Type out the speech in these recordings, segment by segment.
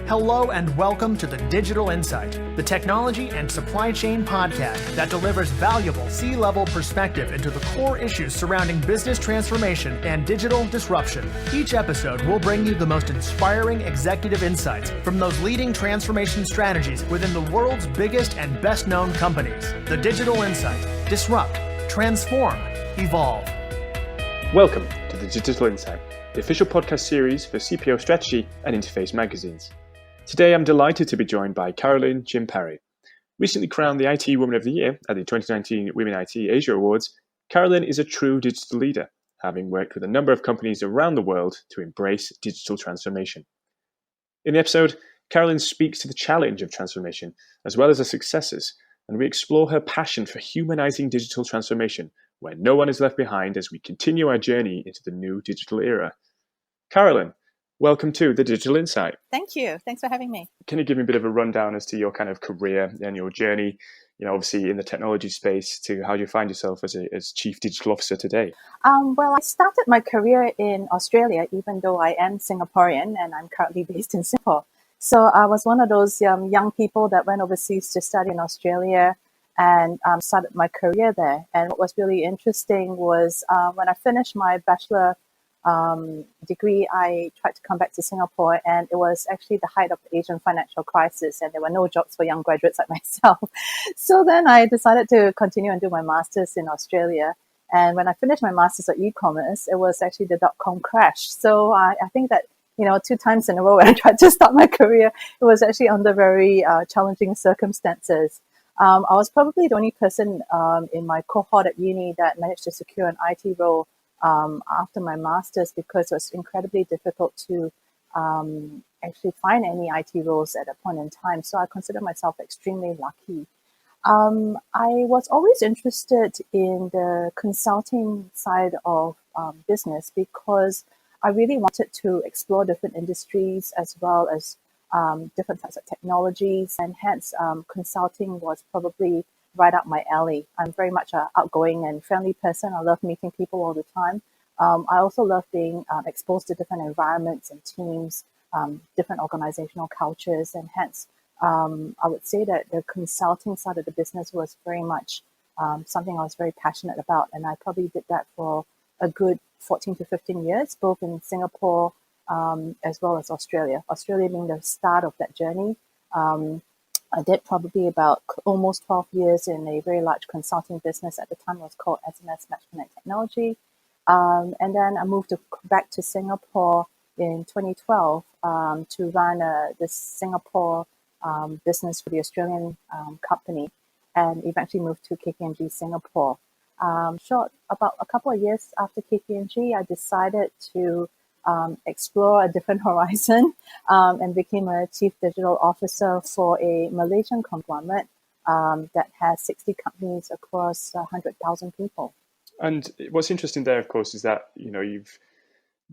Hello and welcome to the Digital Insight, the technology and supply chain podcast that delivers valuable C-level perspective into the core issues surrounding business transformation and digital disruption. Each episode will bring you the most inspiring executive insights from those leading transformation strategies within the world's biggest and best-known companies. The Digital Insight. Disrupt, transform, evolve. Welcome to the Digital Insight, the official podcast series for CPO Strategy and Interface magazines. Today, I'm delighted to be joined by Carolyn Chin-Parry. Recently crowned the IT Woman of the Year at the 2019 Women IT Asia Awards, Carolyn is a true digital leader, having worked with a number of companies around the world to embrace digital transformation. In the episode, Carolyn speaks to the challenge of transformation, as well as the successes, and we explore her passion for humanizing digital transformation, where no one is left behind as we continue our journey into the new digital era. Carolyn, welcome to the Digital Insight. Thank you. Thanks for having me. Can you give me a bit of a rundown as to your kind of career and your journey, obviously in the technology space, to how you find yourself as Chief Digital Officer today? Well, I started my career in Australia, even though I am Singaporean and I'm currently based in Singapore. So I was one of those young people that went overseas to study in Australia and started my career there. And what was really interesting was when I finished my bachelor degree, I tried to come back to Singapore, and it was actually the height of the Asian financial crisis, and there were no jobs for young graduates like myself. So then I decided to continue and do my master's in Australia. And when I finished my master's of e-commerce, it was actually the dot-com crash. So I think that, 2 times in a row when I tried to start my career, it was actually under very challenging circumstances. I was probably the only person in my cohort at uni that managed to secure an IT role after my master's, because it was incredibly difficult to actually find any IT roles at a point in time. So I consider myself extremely lucky. I was always interested in the consulting side of business, because I really wanted to explore different industries as well as different types of technologies, and hence consulting was probably right up my alley. I'm very much an outgoing and friendly person. I love meeting people all the time. I also love being exposed to different environments and teams, different organizational cultures, and hence I would say that the consulting side of the business was very much something I was very passionate about, and I probably did that for a good 14 to 15 years, both in Singapore as well as Australia. Australia being the start of that journey. I did probably about almost 12 years in a very large consulting business. At the time, it was called SMS Management Technology. And then I moved back to Singapore in 2012 to run the Singapore business for the Australian company, and eventually moved to KPMG Singapore. About a couple of years after KPMG, I decided to explore a different horizon and became a chief digital officer for a Malaysian conglomerate that has 60 companies across 100,000 people. And what's interesting there, of course, is that you've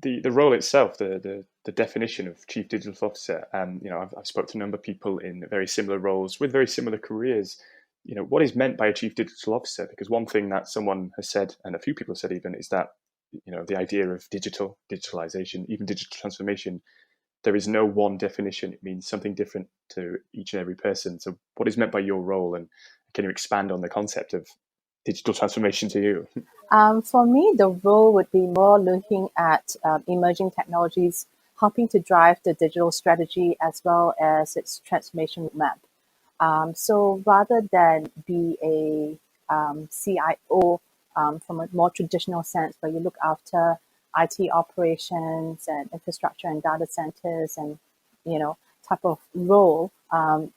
the role itself, the definition of chief digital officer. I've spoken to a number of people in very similar roles with very similar careers. What is meant by a chief digital officer? Because one thing that someone has said, and a few people have said even, is that the idea of digitalization, even digital transformation, there is no one definition. It means something different to each and every person. So what is meant by your role, and can you expand on the concept of digital transformation to you? For me, the role would be more looking at emerging technologies, helping to drive the digital strategy as well as its transformation roadmap. So rather than be a CIO from a more traditional sense, where you look after IT operations and infrastructure and data centers and, type of role, I've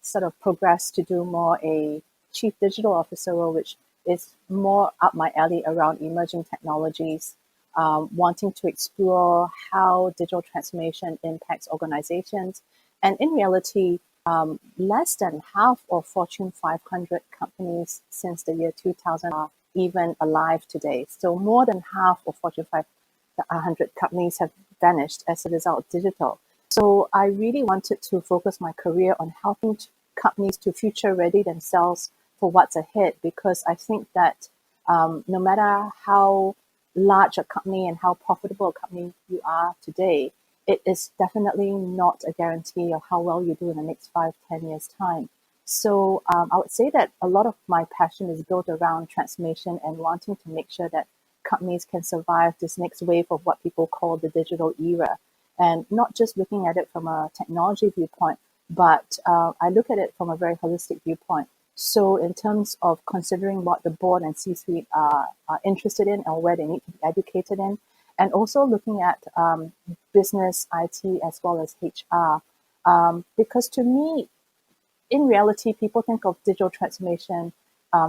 sort of progressed to do more a chief digital officer role, which is more up my alley around emerging technologies, wanting to explore how digital transformation impacts organizations. And in reality, less than half of Fortune 500 companies since the year 2000 are even alive today. So more than half of Fortune 500 companies have vanished as a result of digital. So I really wanted to focus my career on helping companies to future ready themselves for what's ahead, because I think that no matter how large a company and how profitable a company you are today, it is definitely not a guarantee of how well you do in the next 5-10 years time. So I would say that a lot of my passion is built around transformation and wanting to make sure that companies can survive this next wave of what people call the digital era. And not just looking at it from a technology viewpoint, but I look at it from a very holistic viewpoint. So in terms of considering what the board and C-suite are interested in or where they need to be educated in, and also looking at business, IT, as well as HR. Because to me, in reality, people think of digital transformation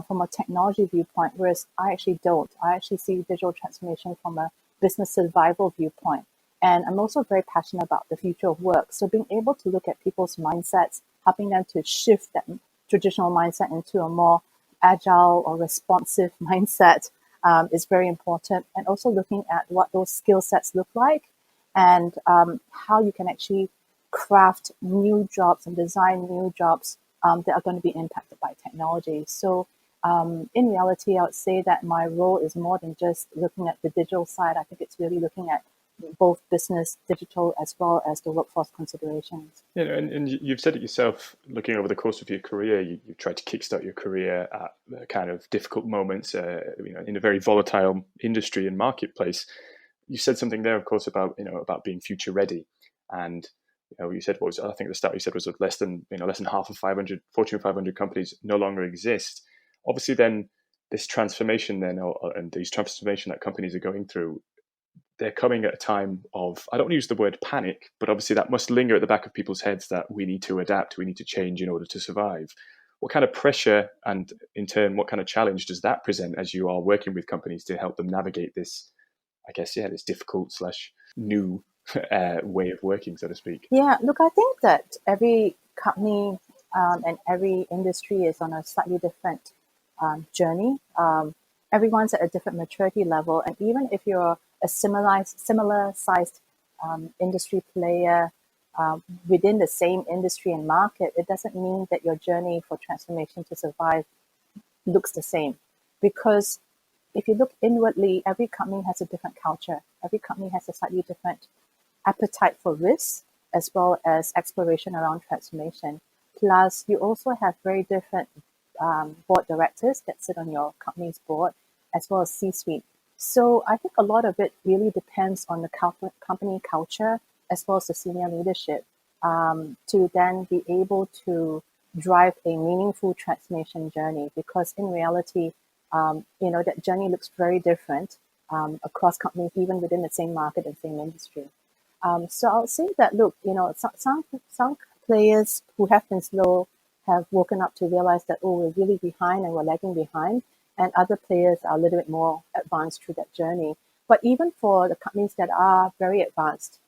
from a technology viewpoint, whereas I actually don't. I actually see digital transformation from a business survival viewpoint. And I'm also very passionate about the future of work. So being able to look at people's mindsets, helping them to shift that traditional mindset into a more agile or responsive mindset is very important. And also looking at what those skill sets look like and how you can actually craft new jobs and design new jobs that are going to be impacted by technology. So in reality, I would say that my role is more than just looking at the digital side. I think it's really looking at both business, digital, as well as the workforce considerations. You know, and you've said it yourself, looking over the course of your career, you tried to kickstart your career at kind of difficult moments, in a very volatile industry and marketplace. You said something there, of course, about being future ready, and you said I think the stat you said was less than half of Fortune 500 companies no longer exist. Obviously, then this transformation and these transformation that companies are going through, they're coming at a time of, I don't want to use the word panic, but obviously that must linger at the back of people's heads that we need to adapt, we need to change in order to survive. What kind of pressure and in turn, what kind of challenge does that present as you are working with companies to help them navigate this, I guess, this difficult / new way of working, so to speak? Yeah, look, I think that every company and every industry is on a slightly different journey. Everyone's at a different maturity level. And even if you're a similar sized industry player within the same industry and market, it doesn't mean that your journey for transformation to survive looks the same. Because if you look inwardly, every company has a different culture. Every company has a slightly different appetite for risk, as well as exploration around transformation. Plus, you also have very different board directors that sit on your company's board, as well as C-suite. So I think a lot of it really depends on the company culture, as well as the senior leadership, to then be able to drive a meaningful transformation journey. Because in reality, that journey looks very different across companies, even within the same market and same industry. So I would say that, look, some players who have been slow have woken up to realize that, we're really behind and we're lagging behind. And other players are a little bit more advanced through that journey. But even for the companies that are very advanced,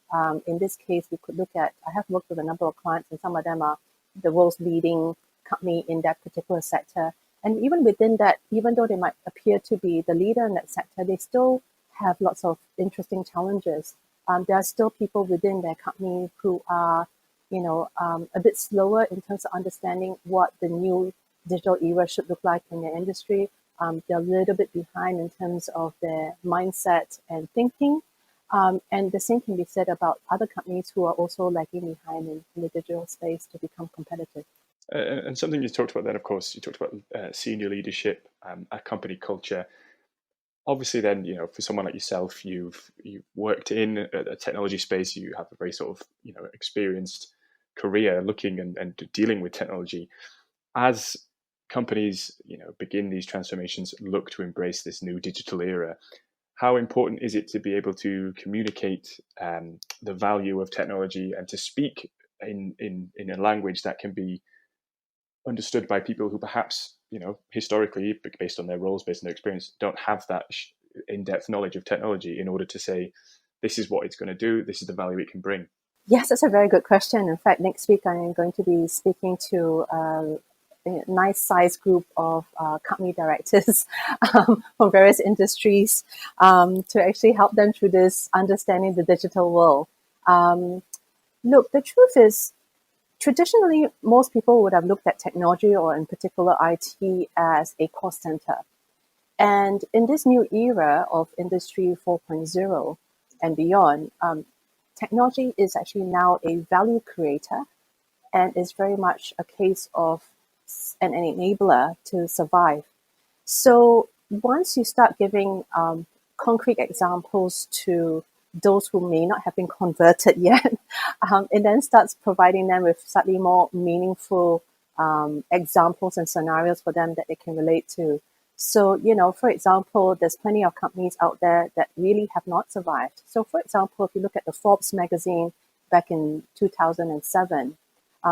in this case, we could look at, I have worked with a number of clients, and some of them are the world's leading company in that particular sector. And even within that, even though they might appear to be the leader in that sector, they still have lots of interesting challenges. There are still people within their company who are, a bit slower in terms of understanding what the new digital era should look like in their industry. They're a little bit behind in terms of their mindset and thinking. And the same can be said about other companies who are also lagging behind in the digital space to become competitive. And something you talked about then, of course, you talked about senior leadership, a company culture. Obviously, then, for someone like yourself, you've worked in a technology space. You have a very sort of experienced career looking and dealing with technology. As companies begin these transformations, look to embrace this new digital era, how important is it to be able to communicate the value of technology and to speak in a language that can be understood by people who perhaps, historically, based on their roles, based on their experience, don't have that in-depth knowledge of technology in order to say, this is what it's going to do, this is the value it can bring? Yes, that's a very good question. In fact, next week I'm going to be speaking to a nice sized group of company directors from various industries to actually help them through this understanding the digital world. Look, the truth is, traditionally, most people would have looked at technology, or in particular IT, as a cost center. And in this new era of Industry 4.0 and beyond, technology is actually now a value creator and is very much a case of an enabler to survive. So once you start giving concrete examples to those who may not have been converted yet, it then starts providing them with slightly more meaningful examples and scenarios for them that they can relate to. So, for example, there's plenty of companies out there that really have not survived. So, for example, if you look at the Forbes magazine back in 2007,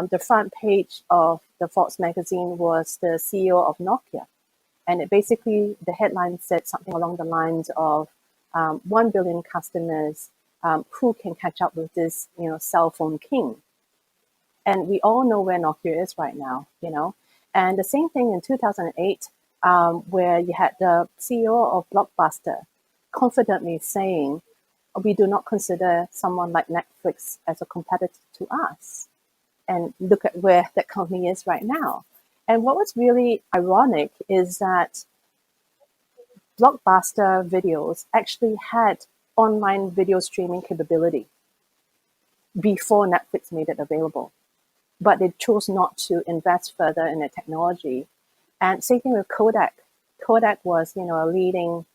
the front page of the Forbes magazine was the CEO of Nokia. And it basically, the headline said something along the lines of 1 billion customers who can catch up with this, cell phone king. And we all know where Nokia is right now, And the same thing in 2008, where you had the CEO of Blockbuster confidently saying, we do not consider someone like Netflix as a competitor to us. And look at where that company is right now. And what was really ironic is that Blockbuster videos actually had online video streaming capability before Netflix made it available. But they chose not to invest further in the technology. And same thing with Kodak. Kodak was, a leading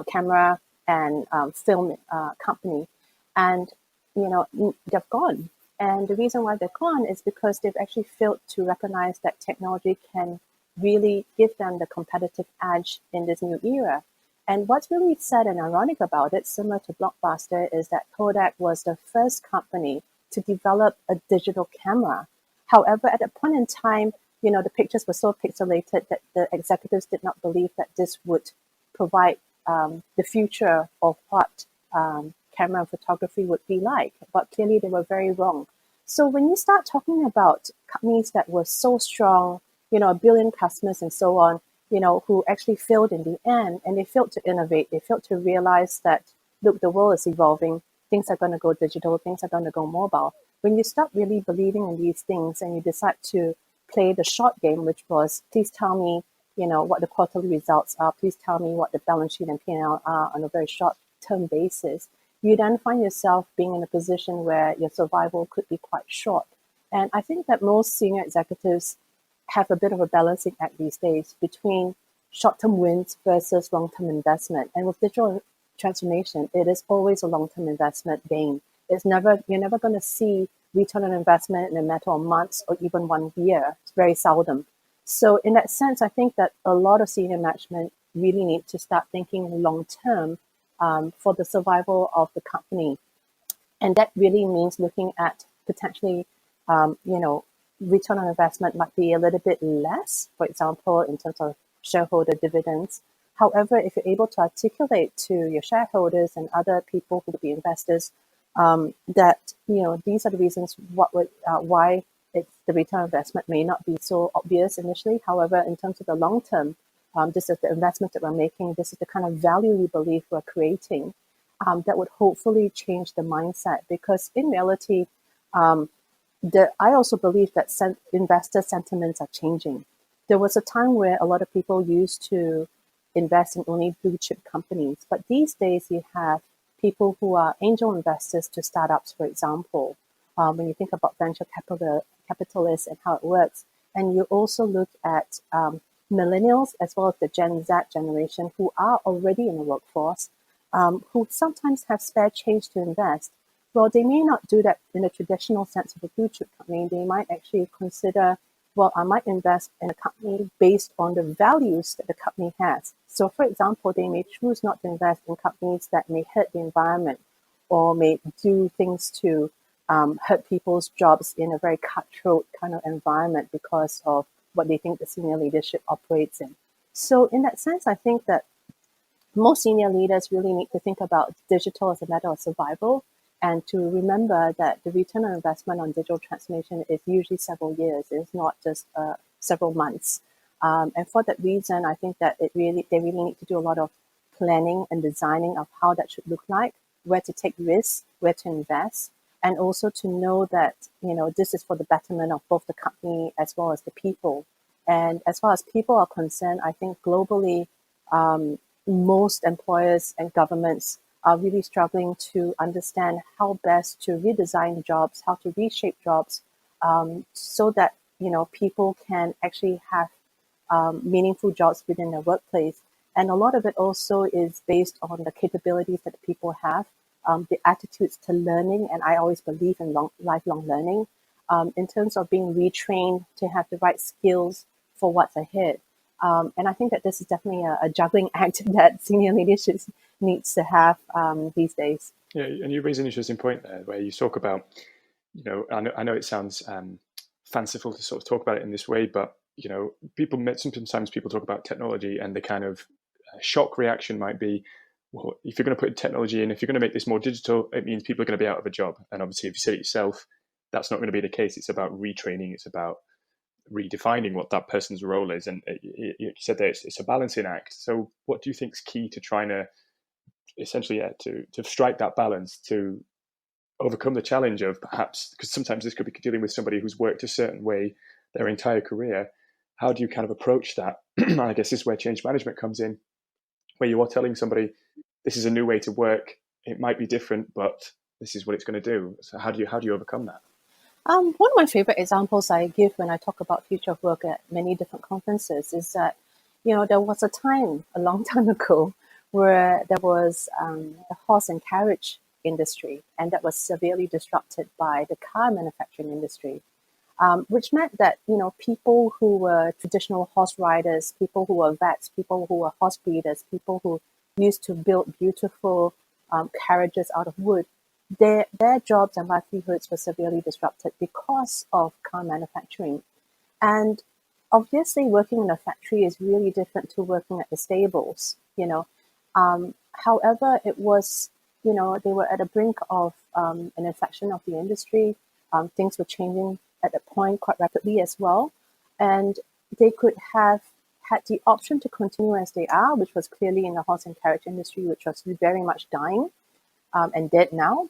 camera and film company. And, they've gone. And the reason why they're gone is because they've actually failed to recognize that technology can really give them the competitive edge in this new era. And what's really sad and ironic about it, similar to Blockbuster, is that Kodak was the first company to develop a digital camera. However, at that point in time, the pictures were so pixelated that the executives did not believe that this would provide the future of what camera and photography would be like. But clearly they were very wrong. So when you start talking about companies that were so strong, 1 billion customers and so on, who actually failed in the end, and they failed to innovate, they failed to realize that, look, the world is evolving, things are going to go digital, things are going to go mobile. When you stop really believing in these things and you decide to play the short game, which was, please tell me, what the quarterly results are, please tell me what the balance sheet and P&L are on a very short-term basis, you then find yourself being in a position where your survival could be quite short. And I think that most senior executives have a bit of a balancing act these days between short-term wins versus long-term investment. And with digital transformation, it is always a long-term investment gain. You're never going to see return on investment in a matter of months or even 1 year. It's very seldom. So in that sense, I think that a lot of senior management really need to start thinking long-term for the survival of the company. And that really means looking at potentially, return on investment might be a little bit less, for example, in terms of shareholder dividends. However, if you're able to articulate to your shareholders and other people who would be investors that, these are the reasons why the return on investment may not be so obvious initially. However, in terms of the long term, this is the investment that we're making, this is the kind of value we believe we're creating, that would hopefully change the mindset. Because in reality, I also believe that investor sentiments are changing. There was a time where a lot of people used to invest in only blue chip companies, but these days you have people who are angel investors to startups, for example. When you think about venture capitalists and how it works, and you also look at millennials as well as the Gen Z generation who are already in the workforce, who sometimes have spare change to invest. Well, they may not do that in a traditional sense of a blue chip company. They might actually consider, well, I might invest in a company based on the values that the company has. So, for example, they may choose not to invest in companies that may hurt the environment or may do things to hurt people's jobs in a very cutthroat kind of environment because of what they think the senior leadership operates in. So in that sense, I think that most senior leaders really need to think about digital as a matter of survival and to remember that the return on investment on digital transformation is usually several years. It's not just several months. And for that reason, I think that they really need to do a lot of planning and designing of how that should look like, where to take risks, where to invest, and also to know that, this is for the betterment of both the company as well as the people. And as far as people are concerned, I think globally, most employers and governments are really struggling to understand how best to redesign jobs, how to reshape jobs, so that people can actually have meaningful jobs within the workplace. And a lot of it also is based on the capabilities that people have, the attitudes to learning. And I always believe in lifelong learning, in terms of being retrained to have the right skills for what's ahead. And I think that this is definitely a juggling act that senior leadership needs to have these days. Yeah, and you raise an interesting point there, where you talk about, I know it sounds fanciful to sort of talk about it in this way, but sometimes people talk about technology, and the kind of shock reaction might be, well, if you're going to put technology in, if you're going to make this more digital, it means people are going to be out of a job. And obviously, if you said it yourself, that's not going to be the case. It's about retraining. It's about redefining what that person's role is. And you said that it's a balancing act. So what do you think is key to trying to essentially to strike that balance, to overcome the challenge of, perhaps, because sometimes this could be dealing with somebody who's worked a certain way their entire career. How do you kind of approach that? I guess this is where change management comes in, where you are telling somebody, this is a new way to work. It might be different, but this is what it's going to do. So how do you overcome that? One of my favorite examples I give when I talk about future of work at many different conferences is that, there was a time a long time ago where there was the horse and carriage industry, and that was severely disrupted by the car manufacturing industry, which meant that, people who were traditional horse riders, people who were vets, people who were horse breeders, people who used to build beautiful carriages out of wood, their jobs and livelihoods were severely disrupted because of car manufacturing. And obviously, working in a factory is really different to working at the stables, However, it was, they were at the brink of an inflection of the industry. Things were changing at that point quite rapidly as well. And they could have had the option to continue as they are, which was clearly in the horse and carriage industry, which was very much dying and dead now.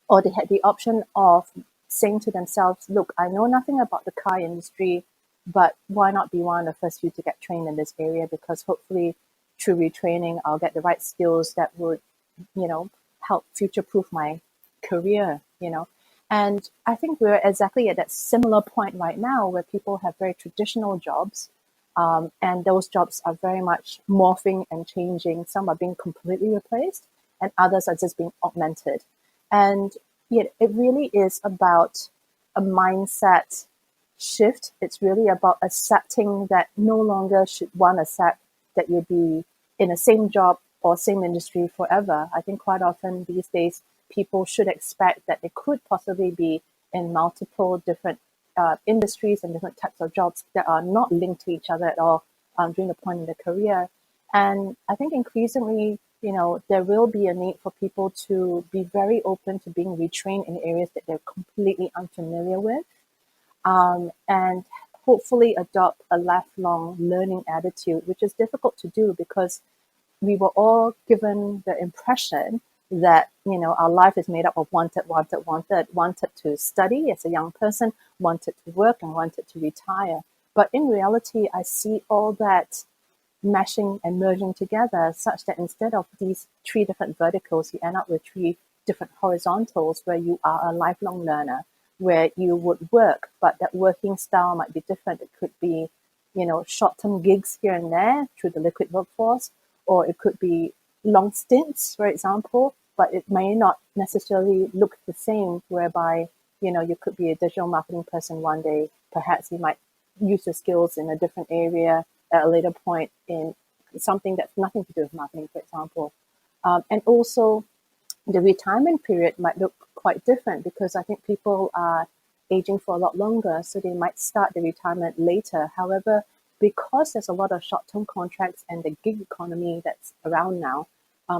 Or they had the option of saying to themselves, look, I know nothing about the car industry, but why not be one of the first few to get trained in this area? Because hopefully through retraining, I'll get the right skills that would, help future-proof my career, And I think we're exactly at that similar point right now where people have very traditional jobs, and those jobs are very much morphing and changing. Some are being completely replaced, and others are just being augmented. And yet it really is about a mindset shift. It's really about accepting that no longer should one accept that you'll be in the same job or same industry forever. I think quite often these days, people should expect that they could possibly be in multiple different industries and different types of jobs that are not linked to each other at all during the point in their career. And I think increasingly, there will be a need for people to be very open to being retrained in areas that they're completely unfamiliar with, and hopefully adopt a lifelong learning attitude, which is difficult to do because we were all given the impression that, our life is made up of wanted to study as a young person, wanted to work, and wanted to retire. But in reality, I see all that meshing and merging together such that instead of these three different verticals, you end up with three different horizontals where you are a lifelong learner, where you would work, but that working style might be different. It could be, short-term gigs here and there through the liquid workforce, or it could be long stints, for example, but it may not necessarily look the same, whereby, you could be a digital marketing person one day, perhaps you might use your skills in a different area at a later point in something that's nothing to do with marketing, for example. And also, the retirement period might look quite different because I think people are aging for a lot longer, so they might start the retirement later. However, because there's a lot of short-term contracts and the gig economy that's around now,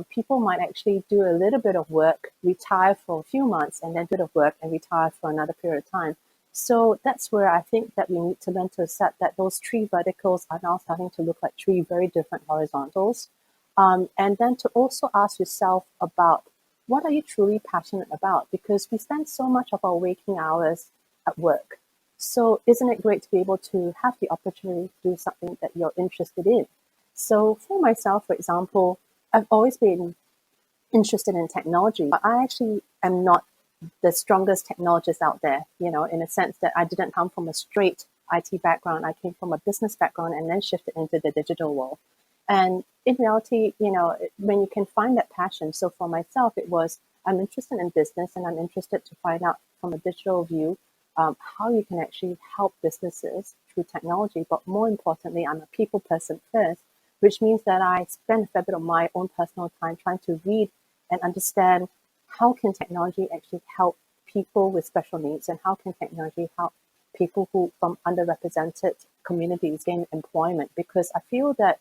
people might actually do a little bit of work, retire for a few months, and then do the work and retire for another period of time. So that's where I think that we need to learn to accept that those three verticals are now starting to look like three very different horizontals. And then to also ask yourself about what are you truly passionate about? Because we spend so much of our waking hours at work. So isn't it great to be able to have the opportunity to do something that you're interested in? So for myself, for example, I've always been interested in technology, but I actually am not the strongest technologist out there, in a sense that I didn't come from a straight IT background. I came from a business background and then shifted into the digital world. And in reality, when you can find that passion, so for myself, it was I'm interested in business and I'm interested to find out from a digital view how you can actually help businesses through technology. But more importantly, I'm a people person first, which means that I spend a fair bit of my own personal time trying to read and understand how can technology actually help people with special needs, and how can technology help people who from underrepresented communities gain employment. Because I feel that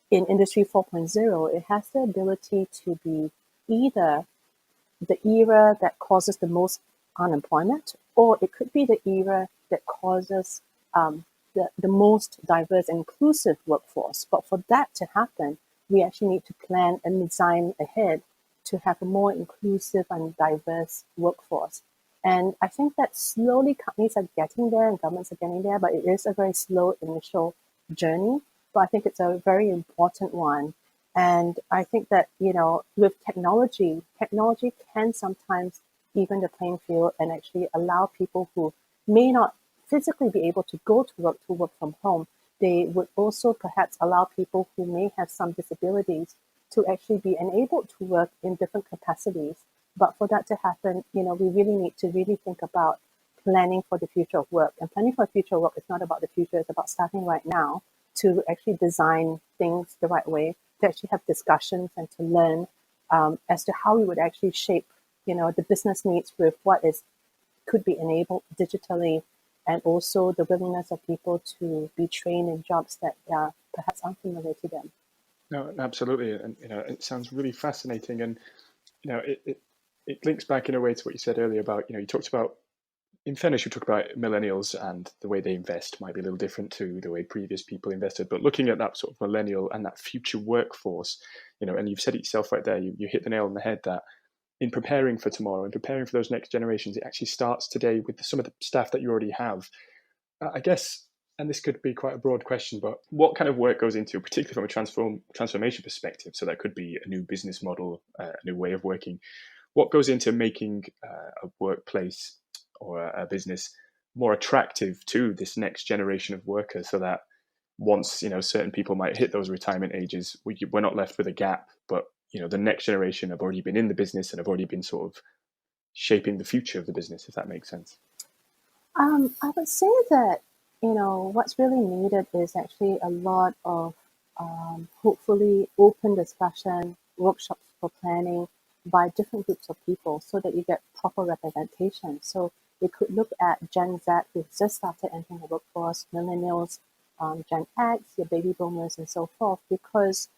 in Industry 4.0, it has the ability to be either the era that causes the most unemployment, or it could be the era that causes the most diverse and inclusive workforce. But for that to happen, we actually need to plan and design ahead to have a more inclusive and diverse workforce. And I think that slowly companies are getting there and governments are getting there, but it is a very slow initial journey. But I think it's a very important one. And I think that, with technology can sometimes even the playing field and actually allow people who may not physically be able to go to work from home. They would also perhaps allow people who may have some disabilities to actually be enabled to work in different capacities. But for that to happen, we really need to really think about planning for the future of work. And planning for the future of work is not about the future, it's about starting right now to actually design things the right way, to actually have discussions and to learn as to how we would actually shape, the business needs with what could be enabled digitally, and also the willingness of people to be trained in jobs that are perhaps unfamiliar to them. No, absolutely, and it sounds really fascinating, and it links back in a way to what you said earlier about you talked about. In fairness, you talk about millennials and the way they invest might be a little different to the way previous people invested. But looking at that sort of millennial and that future workforce, and you've said it yourself right there, you hit the nail on the head that in preparing for tomorrow and preparing for those next generations, it actually starts today with some of the staff that you already have. I guess, and this could be quite a broad question, but what kind of work goes into, particularly from a transformation perspective, so that could be a new business model, a new way of working, what goes into making a workplace or a business more attractive to this next generation of workers, so that once certain people might hit those retirement ages, we're not left with a gap, but the next generation have already been in the business and have already been sort of shaping the future of the business, if that makes sense. I would say that, what's really needed is actually a lot of hopefully open discussion, workshops for planning by different groups of people so that you get proper representation. So we could look at Gen Z who just started entering the workforce, millennials, Gen X, your baby boomers, and so forth, because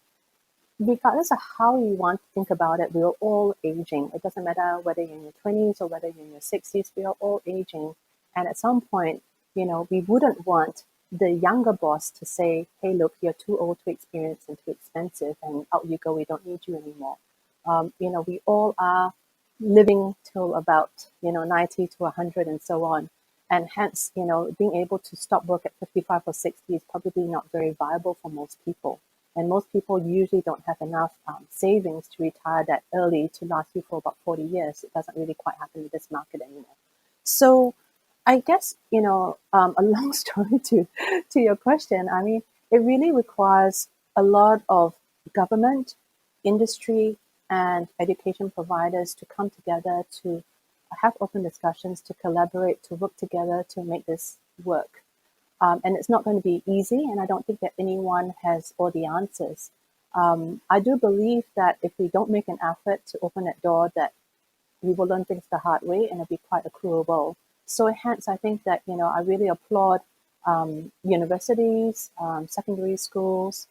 regardless of how you want to think about it, we are all aging. It doesn't matter whether you're in your 20s or whether you're in your 60s, we are all aging. And at some point, we wouldn't want the younger boss to say, hey, look, you're too old, too experienced, and too expensive, and out you go, we don't need you anymore. We all are living till about, 90 to 100 and so on. And hence, being able to stop work at 55 or 60 is probably not very viable for most people. And most people usually don't have enough savings to retire that early to last you for about 40 years. It doesn't really quite happen in this market anymore. So I guess, a long story to your question, I mean, it really requires a lot of government, industry, and education providers to come together to have open discussions, to collaborate, to work together to make this work. And it's not going to be easy, and I don't think that anyone has all the answers. I do believe that if we don't make an effort to open that door, that we will learn things the hard way, and it'll be quite a cruel world. So hence, I think that, I really applaud universities, secondary schools,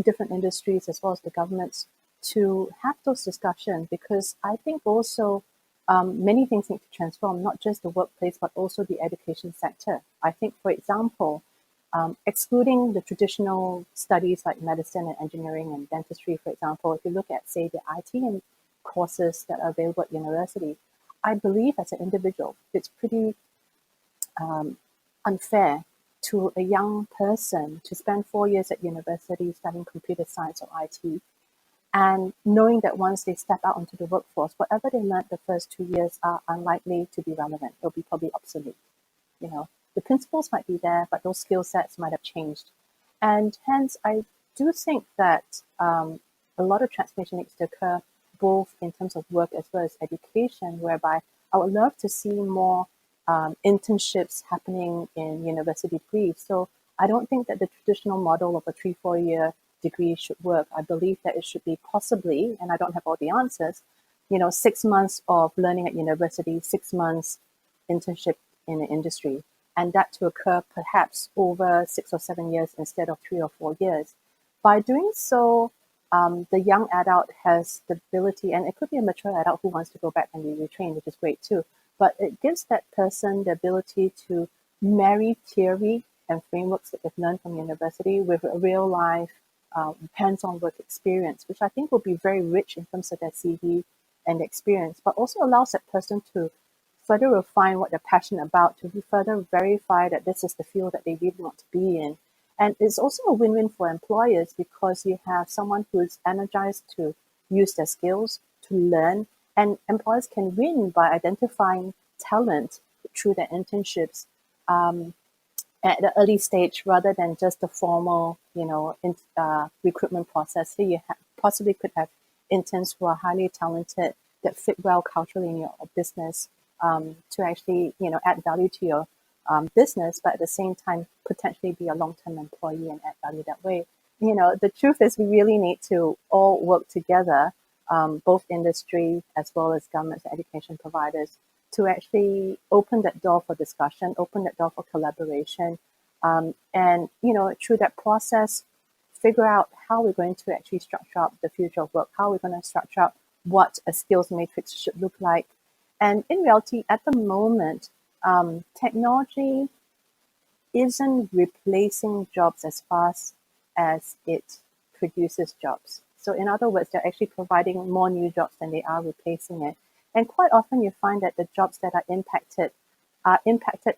different industries, as well as the governments, to have those discussions, because I think also many things need to transform, not just the workplace, but also the education sector. I think, for example, excluding the traditional studies like medicine and engineering and dentistry, for example, if you look at, say, the IT courses that are available at university, I believe as an individual, it's pretty unfair to a young person to spend 4 years at university studying computer science or IT, and knowing that once they step out onto the workforce, whatever they learned the first 2 years are unlikely to be relevant. They'll be probably obsolete. The principles might be there, but those skill sets might have changed. And hence, I do think that a lot of transformation needs to occur both in terms of work as well as education, whereby I would love to see more internships happening in university degrees. So I don't think that the traditional model of a 3-4 year degree should work. I believe that it should be possibly, and I don't have all the answers, 6 months of learning at university, 6 months internship in the industry, and that to occur perhaps over 6 or 7 years instead of 3 or 4 years. By doing so, the young adult has the ability, and it could be a mature adult who wants to go back and be retrained, which is great too, but it gives that person the ability to marry theory and frameworks that they've learned from university with a real life hands-on work experience, which I think will be very rich in terms of their CV and experience, but also allows that person to further refine what they're passionate about, to further verify that this is the field that they really want to be in. And it's also a win-win for employers because you have someone who's energized to use their skills, to learn, and employers can win by identifying talent through their internships at the early stage rather than just the formal, recruitment process. So you possibly could have interns who are highly talented that fit well culturally in your business to actually, add value to your business, but at the same time, potentially be a long-term employee and add value that way. The truth is we really need to all work together, both industry as well as governments and education providers, to actually open that door for discussion, open that door for collaboration, and, through that process, figure out how we're going to actually structure up the future of work, how we're going to structure up what a skills matrix should look like. And in reality, at the moment, technology isn't replacing jobs as fast as it produces jobs. So in other words, they're actually providing more new jobs than they are replacing it. And quite often you find that the jobs that are impacted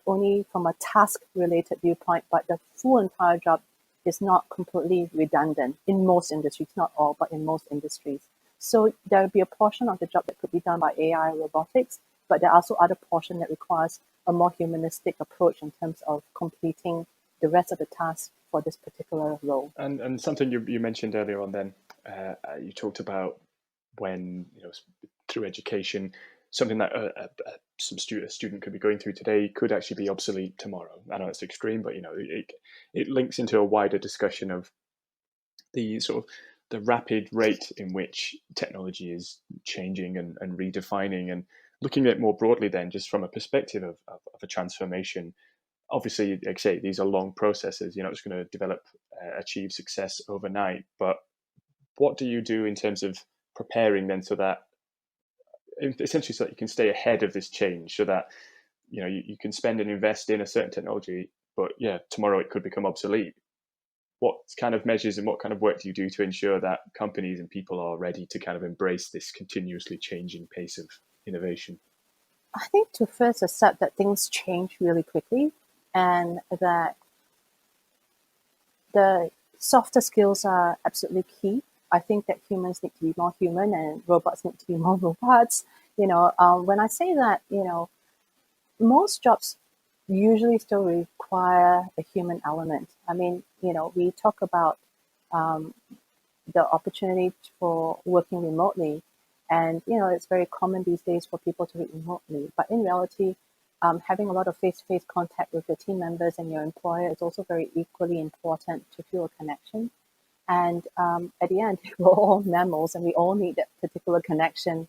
only from a task-related viewpoint, but the full entire job is not completely redundant in most industries, not all, but in most industries. So there will be a portion of the job that could be done by AI or robotics, but there are also other portion that requires a more humanistic approach in terms of completing the rest of the task for this particular role. And something you mentioned earlier on then, you talked about when, through education, something that a student could be going through today could actually be obsolete tomorrow. I know it's extreme, but, it links into a wider discussion of the sort of the rapid rate in which technology is changing and redefining, and looking at it more broadly then, just from a perspective of a transformation. Obviously, like I say, these are long processes. You're not just going to develop, achieve success overnight. But what do you do in terms of preparing then, so that essentially so that you can stay ahead of this change, so that you can spend and invest in a certain technology, but tomorrow it could become obsolete. What kind of measures and what kind of work do you do to ensure that companies and people are ready to kind of embrace this continuously changing pace of innovation? I think to first accept that things change really quickly, and that the softer skills are absolutely key. I think that humans need to be more human and robots need to be more robots. When I say that, most jobs usually still require a human element. I mean, we talk about the opportunity for working remotely, and it's very common these days for people to work remotely. But in reality, having a lot of face-to-face contact with your team members and your employer is also very equally important to feel a connection. And at the end, we're all mammals, and we all need that particular connection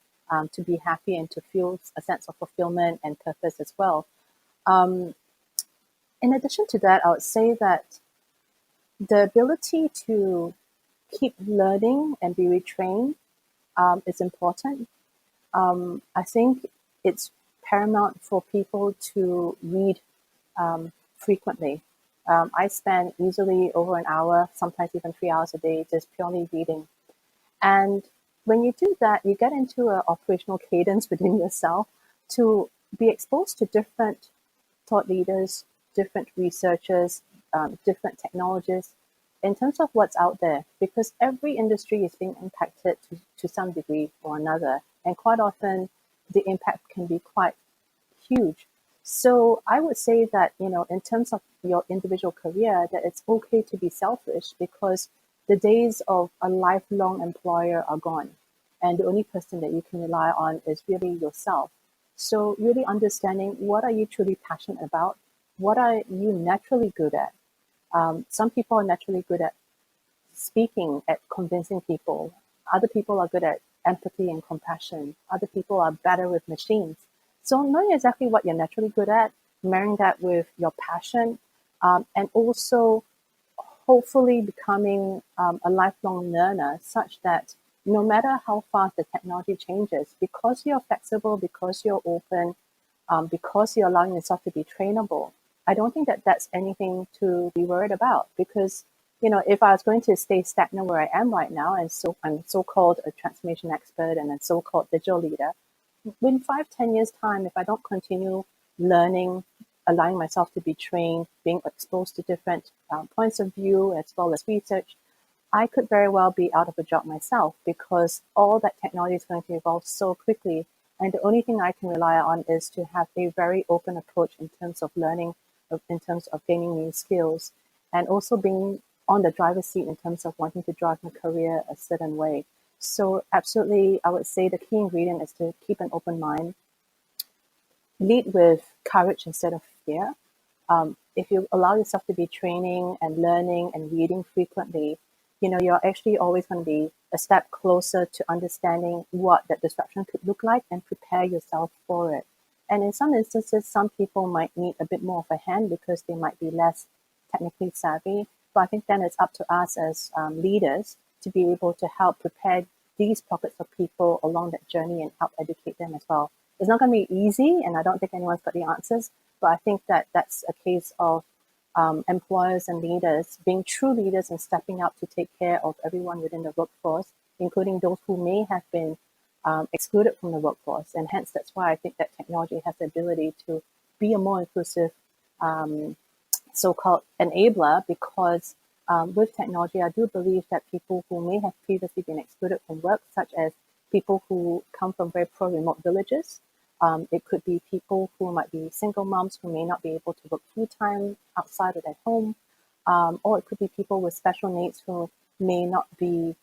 to be happy and to feel a sense of fulfillment and purpose as well. In addition to that, I would say that the ability to keep learning and be retrained is important. I think it's paramount for people to read frequently. I spend easily over an hour, sometimes even 3 hours a day, just purely reading. And when you do that, you get into an operational cadence within yourself to be exposed to different thought leaders, different researchers, different technologists, in terms of what's out there, because every industry is being impacted to some degree or another, and quite often the impact can be quite huge. So I would say that, in terms of your individual career, that it's okay to be selfish because the days of a lifelong employer are gone. And the only person that you can rely on is really yourself. So really understanding what are you truly passionate about? What are you naturally good at? Some people are naturally good at speaking, at convincing people. Other people are good at empathy and compassion. Other people are better with machines. So knowing exactly what you're naturally good at, marrying that with your passion, and also hopefully becoming a lifelong learner such that no matter how fast the technology changes, because you're flexible, because you're open, because you're allowing yourself to be trainable, I don't think that that's anything to be worried about. Because, if I was going to stay stagnant where I am right now, and so I'm so-called a transformation expert and a so-called digital leader, in 5-10 years' time, if I don't continue learning, allowing myself to be trained, being exposed to different points of view as well as research, I could very well be out of a job myself because all that technology is going to evolve so quickly. And the only thing I can rely on is to have a very open approach in terms of learning, in terms of gaining new skills, and also being on the driver's seat in terms of wanting to drive my career a certain way. So absolutely, I would say the key ingredient is to keep an open mind, lead with courage instead of fear. If you allow yourself to be training and learning and reading frequently, you're actually always going to be a step closer to understanding what that disruption could look like and prepare yourself for it. And in some instances, some people might need a bit more of a hand because they might be less technically savvy. But I think then it's up to us as leaders to be able to help prepare these pockets of people along that journey and help educate them as well. It's not going to be easy, and I don't think anyone's got the answers, but I think that that's a case of employers and leaders being true leaders and stepping up to take care of everyone within the workforce, including those who may have been excluded from the workforce. And hence, that's why I think that technology has the ability to be a more inclusive so-called enabler, because with technology, I do believe that people who may have previously been excluded from work, such as people who come from very poor remote villages, it could be people who might be single moms who may not be able to work full-time outside of their home, or it could be people with special needs who may not be,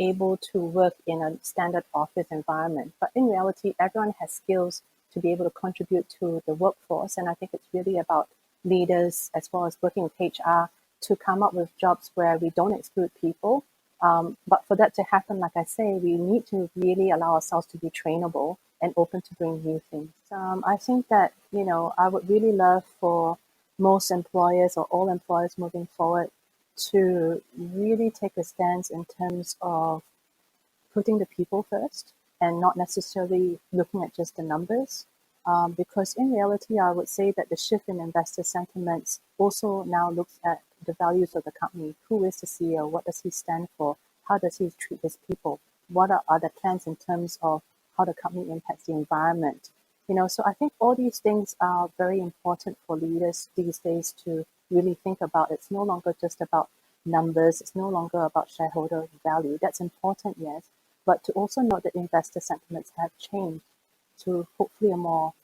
able to work in a standard office environment. But in reality, everyone has skills to be able to contribute to the workforce, and I think it's really about leaders as well as working with HR to come up with jobs where we don't exclude people. But for that to happen, like I say, we need to really allow ourselves to be trainable and open to doing new things. I think that, I would really love for most employers or all employers moving forward to really take a stance in terms of putting the people first and not necessarily looking at just the numbers. Because in reality, I would say that the shift in investor sentiments also now looks at the values of the company. Who is the CEO? What does he stand for? How does he treat his people? What are the plans in terms of how the company impacts the environment? So I think all these things are very important for leaders these days to really think about. It's no longer just about numbers. It's no longer about shareholder value. That's important, yes. But to also note that investor sentiments have changed to hopefully a more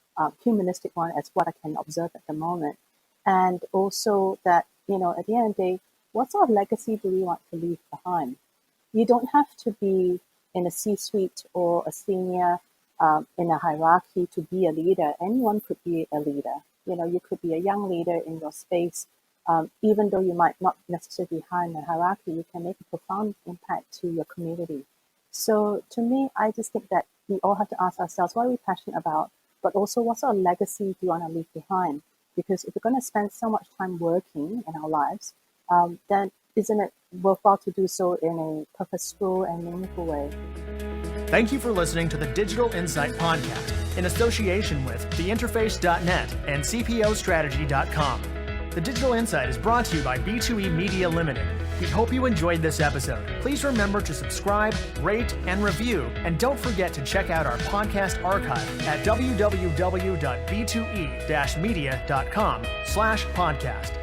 humanistic one, as what I can observe at the moment. And also that, at the end of the day, what sort of legacy do we want to leave behind? You don't have to be in a C-suite or a senior in a hierarchy to be a leader. Anyone could be a leader. You could be a young leader in your space. Even though you might not necessarily be high in the hierarchy, you can make a profound impact to your community. So to me, I just think that we all have to ask ourselves, what are we passionate about? But also, what sort of legacy do you want to leave behind? Because if we're going to spend so much time working in our lives, then isn't it worthwhile to do so in a purposeful and meaningful way? Thank you for listening to the Digital Insight Podcast in association with theinterface.net and cpostrategy.com. The Digital Insight is brought to you by B2E Media Limited. We hope you enjoyed this episode. Please remember to subscribe, rate, and review, and don't forget to check out our podcast archive at www.b2e-media.com/podcast.